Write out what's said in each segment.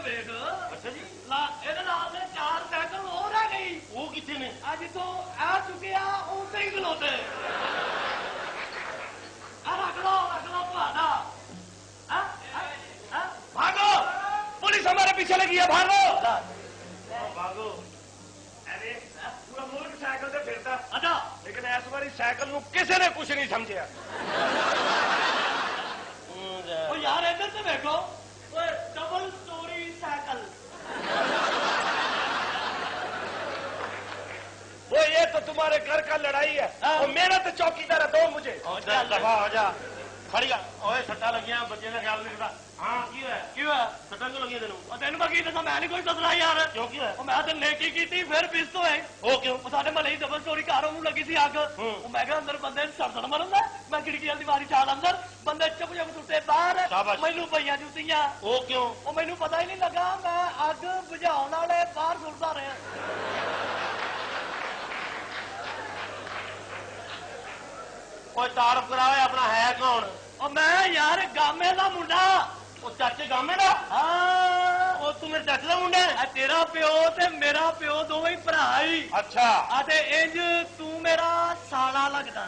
ਵੇਖ। ਅੱਛਾ ਜੀ। ਇਹਦੇ ਨਾਲ ਦੇ 4 ਸਾਈਕਲ ਹੋਰ ਰਹਿ ਗਈ। ਉਹ ਕਿੱਥੇ ਨੇ? ਅੱਜ ਤੋਂ ਆ ਚੁੱਕਿਆ ਉੱਤੇ ਹੀ ਖਲੋਤੇ। ਆ ਰੱਖ ਲਓ ਤੁਹਾਡਾ। भागो, पुलिस हमारे पीछे लगी है, भागो भागो। पूरा मुल्क साइकिल से फिरता। अच्छा, लेकिन इस बारी साइकिल नूं किसी ने कुछ नहीं समझिया। ओ यार इधर से देखो, डबल स्टोरी साइकिल। वो ये तो तुम्हारे घर का लड़ाई है और मेरा तो चौकीदार है। दो मुझे दफा हो जा। खड़ी ओए सट्टा लगिया, बच्चे का ख्याल नहीं रखता। हाँ की है सट्टा क्यों लगी तेनों? तेन मैं की दसा, मैं नहीं कोई दसना यार। क्यों की है? मैं तो नेकी की फिर पिस्त होए। वो क्यों? साडे महल्ले ही डबल स्टोरी कार लगी सी अग। मैं क्या अंदर बंदे सड़सड़ मरदा। मैं खिड़की वाली दीवारी चाल अंदर, बंदे चुप चुप सुटे बाहर। मैनू पईयां जुतियां। वो क्यों? वो मैनू पता ही नहीं लगा, मैं अग बुझाउण वाले बाहर सुटदा रहा। कोई तारफ कराओ, अपना है कौन? और मैं यार गामे का मुंडा। वो चाचे गामे का? हाँ, वो तू मेरे चाचे का मुंडा है? तेरा प्यो ते मेरा प्यो दोवें ही भरा ही। अच्छा। आते इंज तू मेरा साला लगदा।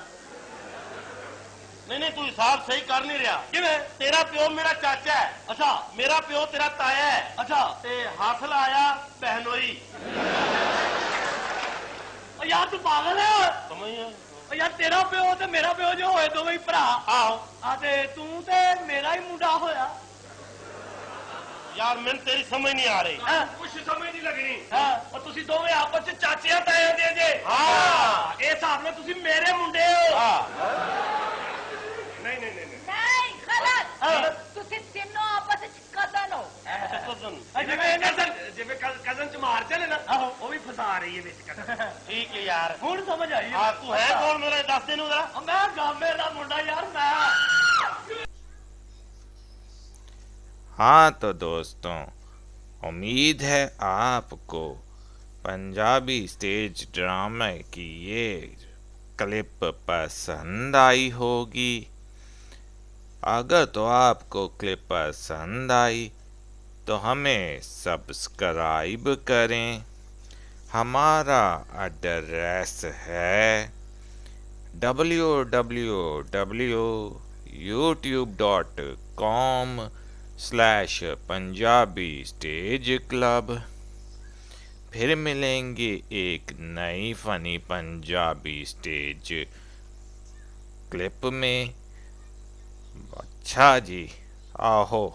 नहीं तू हिसाब सही कर नहीं रहा। किवें? तेरा प्यो मेरा चाचा है। अच्छा। मेरा प्यो तेरा ताया है। अच्छा। ते हासिल आया बहनोई। यार तू पागल है? समझ यार तेरा प्यो ते मेरा प्यो जो होए दोवें ही भरा। आओ। आते तू ते मेरा ही मुंडा होया। यार मैंने तेरी समझ नहीं आ रही। कुछ समझ नहीं लगनी। और तुसी दोवें आपस च चाचिया ताया दे जे। हाँ, इस हिसाब नाल तुसी मेरे मुंडे हो। नहीं नहीं गलत। तुसी तीनों आपस में कदन हो। जिवें कजन च मार चले ना, वो भी फसा रही है विच कजन। ठीक है यार, हुण समझ आई। हाँ तू है कौन मेरा दस दिन जरा? मैं गामे का मुंडा यार। मैं हाँ तो दोस्तों, उम्मीद है आपको पंजाबी स्टेज ड्रामे की ये क्लिप पसंद आई होगी। अगर तो आपको क्लिप पसंद आई तो हमें सब्सक्राइब करें। हमारा एड्रेस है www.youtube.com/पंजाबी स्टेज क्लब। फिर मिलेंगे एक नई फनी पंजाबी स्टेज क्लिप में। अच्छा जी, आहो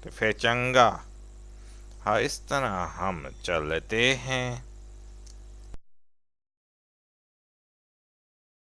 तो फिर चंगा। हाँ, इस तरह हम चलते हैं।